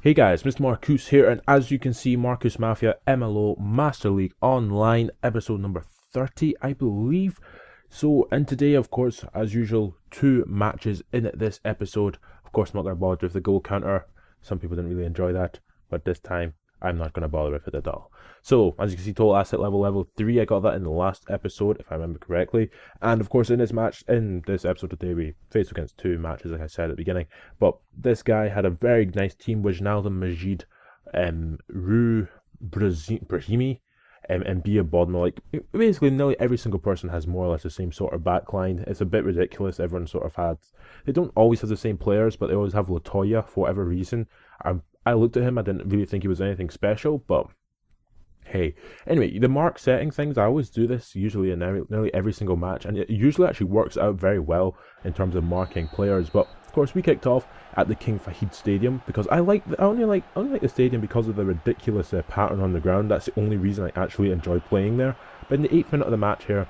Hey guys, Mr. Marcus here, and as you can see, Marcus Mafia MLO Master League Online, episode number 30, I believe. So, and today, of course, as usual, two matches in this episode. Of course, I'm not going to bother with the goal counter. Some people didn't really enjoy that, but this time, I'm not going to bother with it at all. So, as you can see, total asset level 3, I got that in the last episode, if I remember correctly. And of course, in this episode today, we faced against two matches, like I said at the beginning. But this guy had a very nice team, Wijnaldum, Majid, Rue, Brahimi, and Bia Bodmer. Like, basically, nearly every single person has more or less the same sort of backline. It's a bit ridiculous. Everyone sort of they don't always have the same players, but they always have Latoya for whatever reason. I looked at him, I didn't really think he was anything special, but hey. Anyway, the mark setting things, I always do this usually in nearly every single match, and it usually actually works out very well in terms of marking players. But of course, we kicked off at the King Fahd Stadium because I only like the stadium because of the ridiculous pattern on the ground. That's the only reason I actually enjoy playing there. But in the 8th minute of the match here,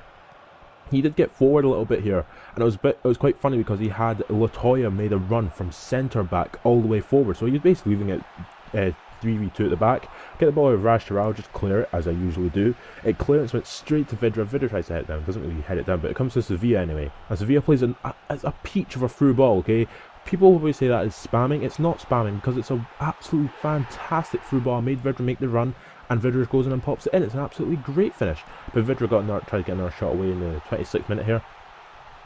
he did get forward a little bit here, and it was quite funny because he had Latoya made a run from centre back all the way forward, so he was basically leaving it 3v2 at the back. Get the ball with Raj Taral, just clear it as I usually do. It clearance went straight to Vidra. Vidra tries to head it down, doesn't really head it down, but it comes to Sevilla anyway. And Sevilla plays it's a peach of a through ball. Okay, people always say that is spamming. It's not spamming because it's an absolutely fantastic through ball. Made Vidra make the run, and Vidra goes in and pops it in. It's an absolutely great finish. But Vidra tried to get another shot away in the 26th minute here.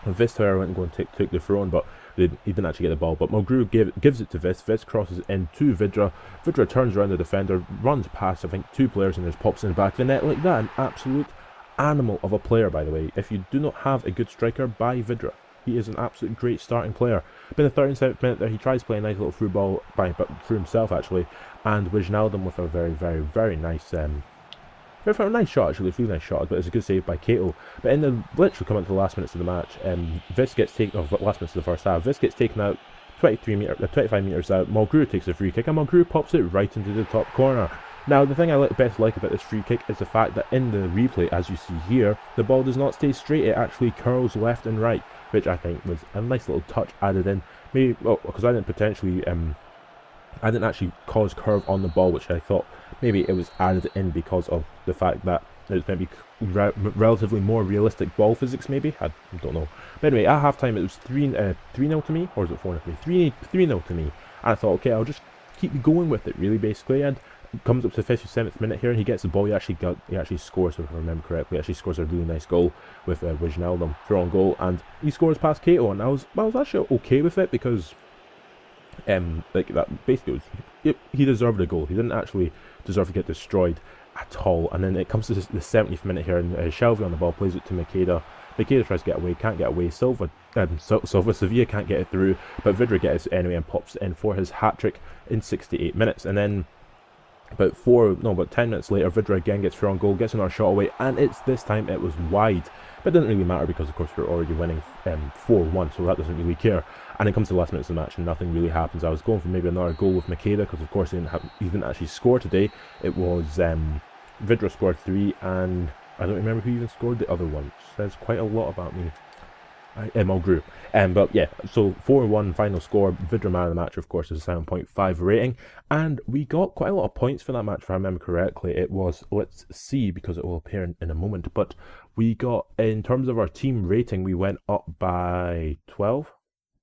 And Vist, however, went and go and took the throw on, but he didn't actually get the ball. But Mulgrew gives it to Vist. Vist crosses it into Vidra. Vidra turns around the defender, runs past, I think, two players, and just pops in the back of the net like that. An absolute animal of a player, by the way. If you do not have a good striker, buy Vidra. He is an absolute great starting player. But in the 37th minute there, he tries playing a nice little through ball through himself, actually. And Wijnaldum with a very, very, very nice nice shot, actually, a really nice shot, but it's a good save by Cato. But in the literally coming to the last minutes of the match, Vis gets taken, last minutes of the first half, Vis gets taken out 25 metres out. Mulgrew takes a free kick, and Mulgrew pops it right into the top corner. Now, the thing I best like about this free kick is the fact that in the replay, as you see here, the ball does not stay straight, it actually curls left and right, which I think was a nice little touch added in. Maybe, well, because I didn't actually cause curve on the ball, which I thought maybe it was added in because of the fact that there's maybe relatively more realistic ball physics, maybe. I don't know. But anyway, at halftime it was 3-0 to me, or was it 4-0 to me? 3-0 to me. And I thought, okay, I'll just keep going with it, really, basically. And it comes up to the 57th minute here, and he gets the ball. He actually scores, if I remember correctly. He actually scores a really nice goal with Wijnaldum throw on goal, and he scores past Cato. And I was actually okay with it because like that basically he deserved a goal. He didn't actually deserve to get destroyed at all. And then it comes to the 70th minute here, and Shelby on the ball plays it to Makeda. Makeda tries to get away, can't get away. Sevilla can't get it through, but Vidra gets it anyway and pops it in for his hat-trick in 68 minutes. And then about 10 minutes later, Vidra again gets through on goal, gets another shot away, and this time it was wide. But it doesn't really matter because, of course, we're already winning 4-1, so that doesn't really care. And it comes to the last minutes of the match, and nothing really happens. I was going for maybe another goal with Makeda because, of course, he didn't actually score today. It was Vidra scored 3, and I don't remember who even scored the other one. It says quite a lot about me. Mulgrew. But yeah, so 4-1 final score. Vidra man of the match, of course, is a 7.5 rating, and we got quite a lot of points for that match, if I remember correctly. It was, let's see, because it will appear in a moment, but we got, in terms of our team rating, we went up by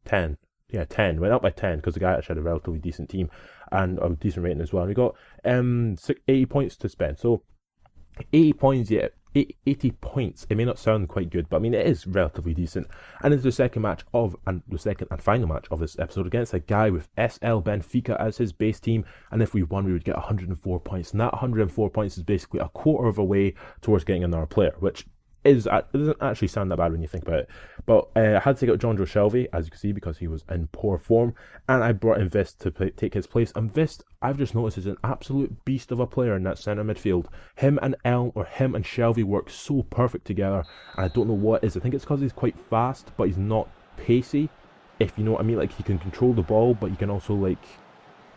10. Yeah, 10. Went up by 10 because the guy actually had a relatively decent team and a decent rating as well. And we got 80 points to spend. So 80 points, yeah. 80 points. It may not sound quite good, but I mean, it is relatively decent. And it's the second and final match of this episode against a guy with SL Benfica as his base team. And if we won, we would get 104 points. And that 104 points is basically a quarter of a way towards getting another player, which doesn't actually sound that bad when you think about it. But I had to take out John Joe Shelby, as you can see, because he was in poor form, and I brought in Vist to take his place. And Vist, I've just noticed, is an absolute beast of a player in that centre midfield. Him and Shelby work so perfect together, and I don't know what it is. I think it's because he's quite fast, but he's not pacey, if you know what I mean. Like, he can control the ball, but he can also, like,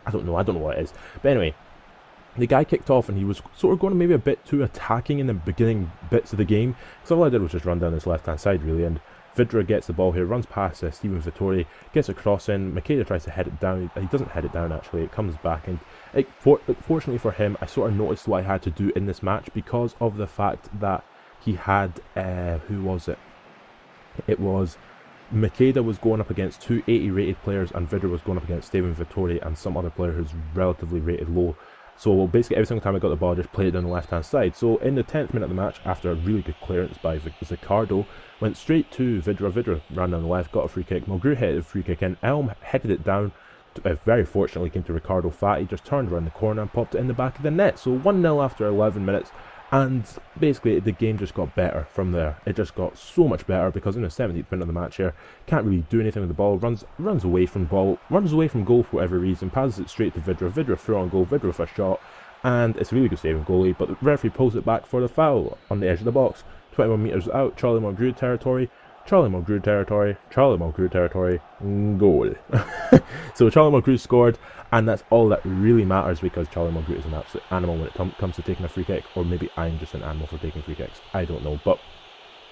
I don't know what it is. But anyway, the guy kicked off and he was sort of going maybe a bit too attacking in the beginning bits of the game. So all I did was just run down this left hand side, really, and Vidra gets the ball here, runs past Steven Vittori, gets a cross in. Makeda tries to head it down. He doesn't head it down actually. It comes back, and fortunately for him, I sort of noticed what I had to do in this match because of the fact that he had who was it? It was Makeda was going up against two 80 rated players, and Vidra was going up against Steven Vittori and some other player who's relatively rated low. So basically every single time I got the ball, I just played it down the left hand side. So in the 10th minute of the match, after a really good clearance by Zicardo, went straight to Vidra. Vidra ran down the left, got a free kick. Mulgrew headed the free kick in. Elm headed it down. Very fortunately came to Ricardo Fat. He just turned around the corner and popped it in the back of the net. So 1-0 after 11 minutes. And basically the game just got better from there. It just got so much better because in the 17th minute of the match here, can't really do anything with the ball, runs away from goal for whatever reason, passes it straight to Vidra. Vidra throw on goal, Vidra for a shot, and it's a really good saving goalie, but the referee pulls it back for the foul on the edge of the box. 21 metres out, Charlie Mulgrew territory, Charlie Mulgrew territory, Charlie Mulgrew territory, goal. So Charlie Mulgrew scored, and that's all that really matters because Charlie Mulgrew is an absolute animal when it comes to taking a free kick, or maybe I'm just an animal for taking free kicks, I don't know. But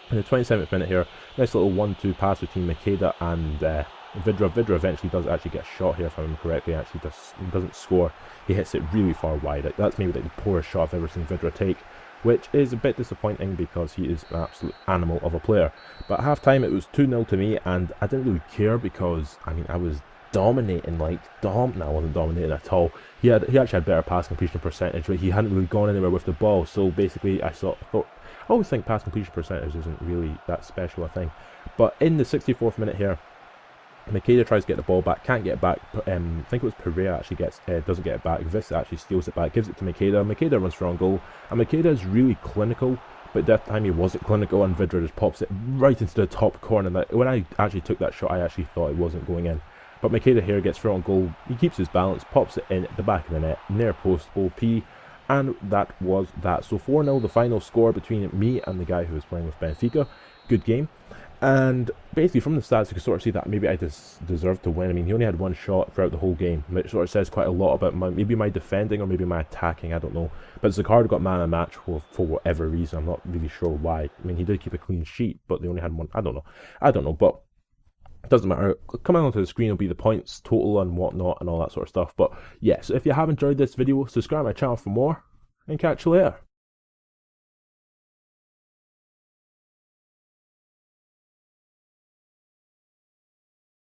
in the 27th minute here, nice little 1-2 pass between Makeda and Vidra. Vidra eventually does actually get a shot here, if I remember correctly. Actually doesn't score. He hits it really far wide. That's maybe like the poorest shot I've ever seen Vidra take, which is a bit disappointing because he is an absolute animal of a player. But at half time it was 2-0 to me, and I didn't really care because I mean I was dominating no, I wasn't dominating at all. He actually had better pass completion percentage, but he hadn't really gone anywhere with the ball. So basically I thought I always think pass completion percentage isn't really that special a thing. But in the 64th minute here, Makeda tries to get the ball back, can't get it back. I think it was Pereira actually doesn't get it back. Vis actually steals it back, gives it to Makeda. Makeda runs for on goal, and Makeda is really clinical, but that time he wasn't clinical, and Vidra just pops it right into the top corner. That when I actually took that shot, I actually thought it wasn't going in. But Makeda here gets through on goal, he keeps his balance, pops it in at the back of the net, near post OP, and that was that. So 4-0 the final score between me and the guy who was playing with Benfica. Good game. And basically from the stats you can sort of see that maybe I deserved to win. I mean, he only had one shot throughout the whole game, which sort of says quite a lot about maybe my defending or maybe my attacking, I don't know. But Zicardo got man of the match for whatever reason, I'm not really sure why. I mean, he did keep a clean sheet, but they only had one, I don't know, but it doesn't matter. Coming onto the screen will be the points total and whatnot and all that sort of stuff. But yeah, so if you have enjoyed this video, subscribe to my channel for more, and catch you later.